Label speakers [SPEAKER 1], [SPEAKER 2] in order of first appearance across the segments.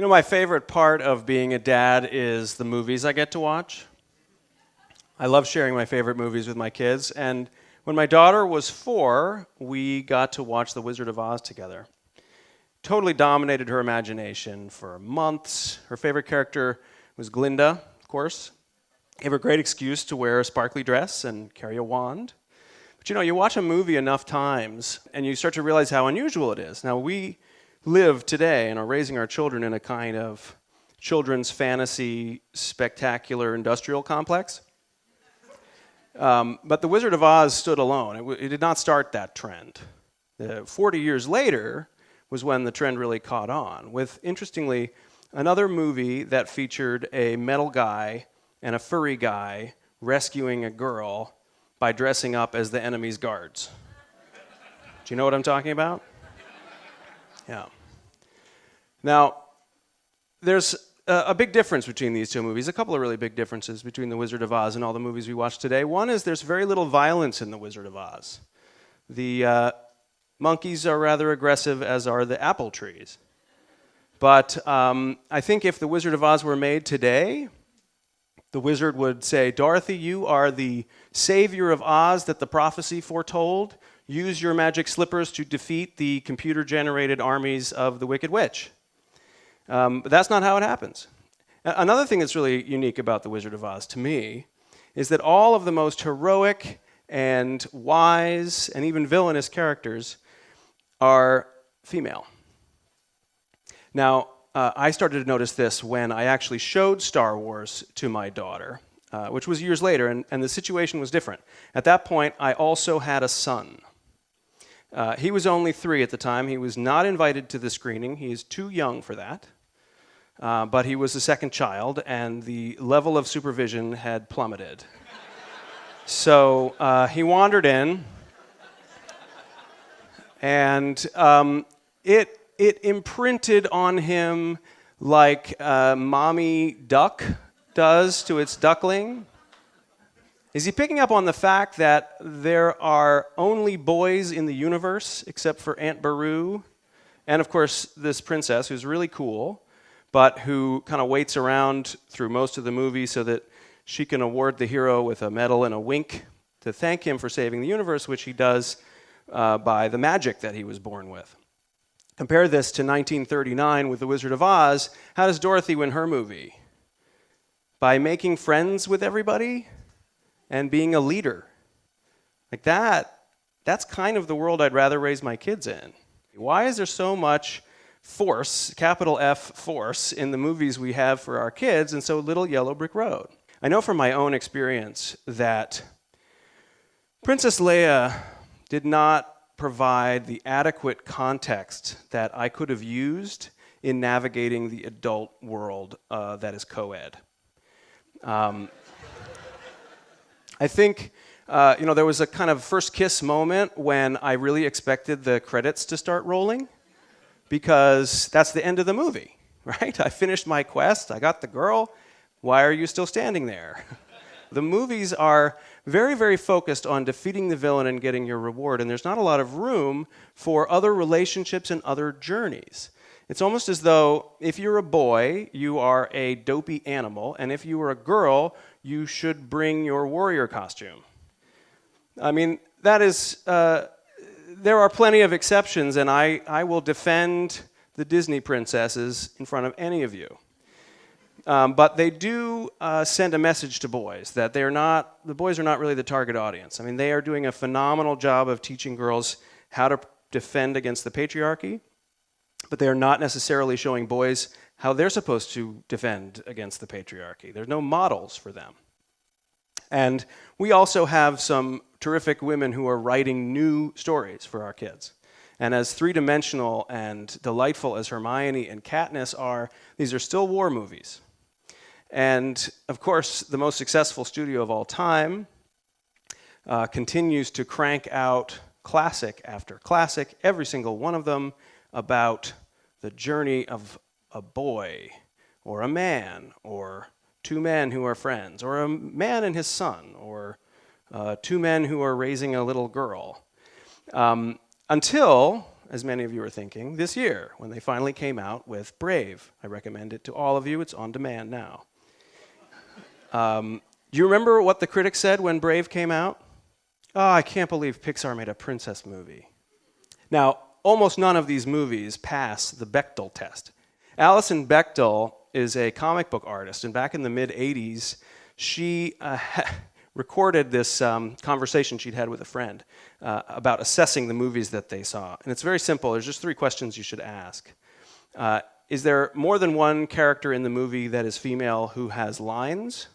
[SPEAKER 1] My favorite part of being a dad is the movies I get to watch. I love sharing my favorite movies with my kids, and when my daughter was 4, we got to watch The Wizard of Oz together. Totally dominated her imagination for months. Her favorite character was Glinda, of course. Gave her a great excuse to wear a sparkly dress and carry a wand. But you watch a movie enough times, and you start to realize how unusual it is. Now, we live today and are raising our children in a kind of children's fantasy, spectacular industrial complex. But The Wizard of Oz stood alone. It did not start that trend. 40 years later was when the trend really caught on, with, interestingly, another movie that featured a metal guy and a furry guy rescuing a girl by dressing up as the enemy's guards. Do you know what I'm talking about? Yeah. Now, there's a big difference between these two movies, a couple of really big differences between The Wizard of Oz and all the movies we watch today. One is there's very little violence in The Wizard of Oz. The monkeys are rather aggressive, as are the apple trees. But I think if The Wizard of Oz were made today, the wizard would say, "Dorothy, you are the savior of Oz that the prophecy foretold. Use your magic slippers to defeat the computer-generated armies of the Wicked Witch." But that's not how it happens. Another thing that's really unique about The Wizard of Oz, to me, is that all of the most heroic and wise and even villainous characters are female. Now, I started to notice this when I actually showed Star Wars to my daughter, which was years later, and the situation was different. At that point, I also had a son. He was only 3 at the time. He was not invited to the screening. He is too young for that. But he was the second child, and the level of supervision had plummeted. So he wandered in, and it imprinted on him like mommy duck does to its duckling. Is he picking up on the fact that there are only boys in the universe except for Aunt Beru? And of course, this princess who's really cool, but who kind of waits around through most of the movie so that she can award the hero with a medal and a wink to thank him for saving the universe, which he does by the magic that he was born with. Compare this to 1939 with The Wizard of Oz. How does Dorothy win her movie? By making friends with everybody and being a leader. Like that's kind of the world I'd rather raise my kids in. Why is there so much force, capital F force, in the movies we have for our kids and so little Yellow Brick Road? I know from my own experience that Princess Leia did not provide the adequate context that I could have used in navigating the adult world that is co-ed. I think, there was a kind of first kiss moment when I really expected the credits to start rolling, because that's the end of the movie, right? I finished my quest, I got the girl, why are you still standing there? The movies are very, very focused on defeating the villain and getting your reward, and there's not a lot of room for other relationships and other journeys. It's almost as though if you're a boy, you are a dopey animal, and if you were a girl, you should bring your warrior costume. I mean, that is, there are plenty of exceptions, and I will defend the Disney princesses in front of any of you. But they do send a message to boys that the boys are not really the target audience. I mean, they are doing a phenomenal job of teaching girls how to defend against the patriarchy, but they are not necessarily showing boys how they're supposed to defend against the patriarchy. There's no models for them. And we also have some terrific women who are writing new stories for our kids. And as three-dimensional and delightful as Hermione and Katniss are, these are still war movies. And, of course, the most successful studio of all time continues to crank out classic after classic, every single one of them about the journey of a boy or a man or 2 men who are friends or a man and his son or 2 men who are raising a little girl. Until, as many of you are thinking, this year when they finally came out with Brave. I recommend it to all of you. It's on demand now. Do you remember what the critics said when Brave came out? Oh, I can't believe Pixar made a princess movie. Now, almost none of these movies pass the Bechdel test. Alison Bechdel is a comic book artist, and back in the mid-'80s, she recorded this conversation she'd had with a friend about assessing the movies that they saw. And it's very simple. There's just 3 questions you should ask. Is there more than one character in the movie that is female who has lines?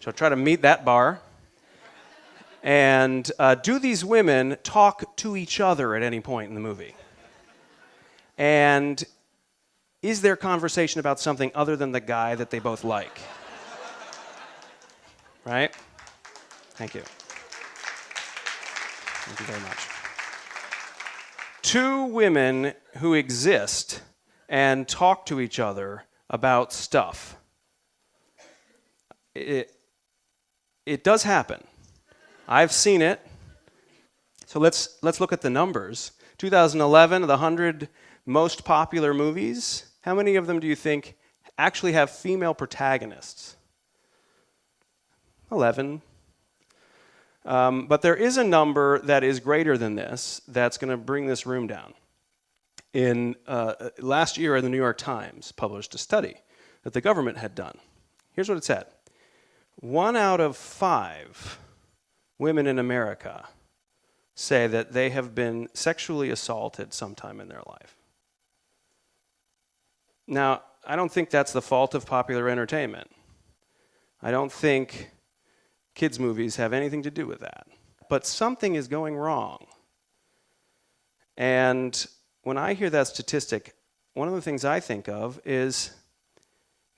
[SPEAKER 1] So try to meet that bar. And do these women talk to each other at any point in the movie? And is their conversation about something other than the guy that they both like? Right? Thank you. Thank you very much. 2 women who exist and talk to each other about stuff. It does happen. I've seen it. So let's look at the numbers. 2011, the 100 most popular movies. How many of them do you think actually have female protagonists? 11. But there is a number that is greater than this that's going to bring this room down. Last year, the New York Times published a study that the government had done. Here's what it said. 1 out of 5 women in America say that they have been sexually assaulted sometime in their life. Now, I don't think that's the fault of popular entertainment. I don't think kids' movies have anything to do with that. But something is going wrong. And when I hear that statistic, one of the things I think of is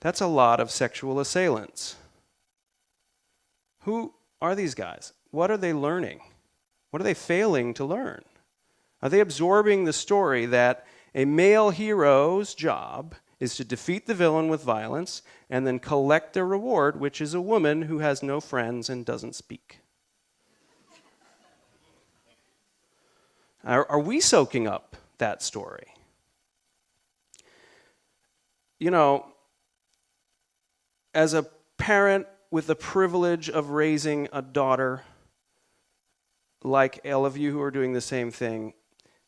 [SPEAKER 1] that's a lot of sexual assailants. Who are these guys? What are they learning? What are they failing to learn? Are they absorbing the story that a male hero's job is to defeat the villain with violence and then collect a reward, which is a woman who has no friends and doesn't speak? Are we soaking up that story? You know, as a parent with the privilege of raising a daughter, like all of you who are doing the same thing,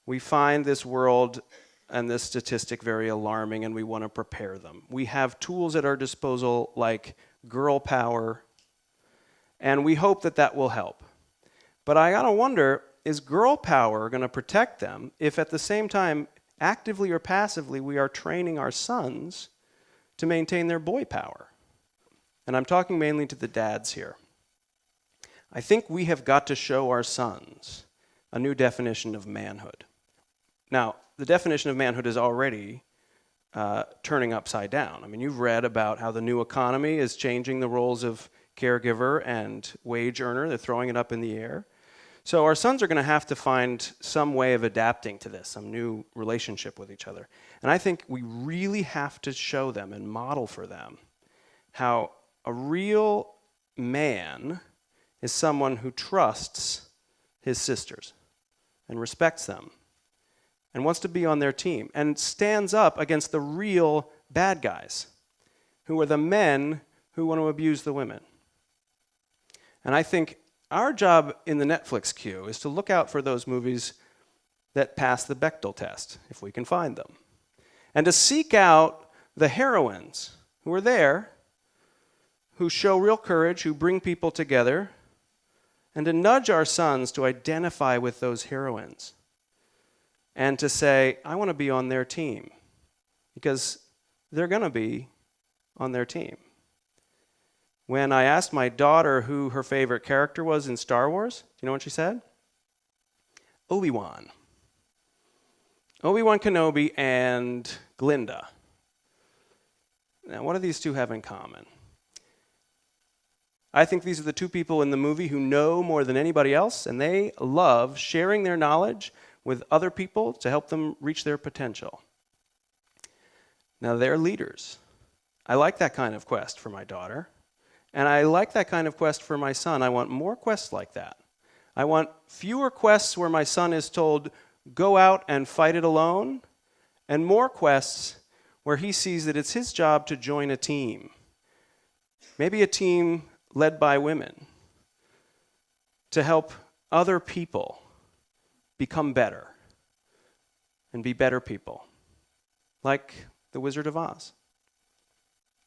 [SPEAKER 1] we find this world and this statistic very alarming, and we want to prepare them. We have tools at our disposal like girl power, and we hope that that will help. But I gotta wonder, is girl power going to protect them if at the same time, actively or passively, we are training our sons to maintain their boy power? And I'm talking mainly to the dads here. I think we have got to show our sons a new definition of manhood. Now, the definition of manhood is already turning upside down. I mean, you've read about how the new economy is changing the roles of caregiver and wage earner. They're throwing it up in the air. So our sons are going to have to find some way of adapting to this, some new relationship with each other. And I think we really have to show them and model for them how a real man is someone who trusts his sisters and respects them and wants to be on their team and stands up against the real bad guys who are the men who want to abuse the women. And I think our job in the Netflix queue is to look out for those movies that pass the Bechdel test, if we can find them, and to seek out the heroines who are there, who show real courage, who bring people together, and to nudge our sons to identify with those heroines and to say, I want to be on their team, because they're going to be on their team. When I asked my daughter who her favorite character was in Star Wars, do you know what she said? Obi-Wan. Obi-Wan Kenobi and Glinda. Now, what do these two have in common? I think these are the 2 people in the movie who know more than anybody else, and they love sharing their knowledge with other people to help them reach their potential. Now, they're leaders. I like that kind of quest for my daughter, and I like that kind of quest for my son. I want more quests like that. I want fewer quests where my son is told, go out and fight it alone, and more quests where he sees that it's his job to join a team. Maybe a team led by women to help other people become better and be better people, like the Wizard of Oz.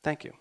[SPEAKER 1] Thank you.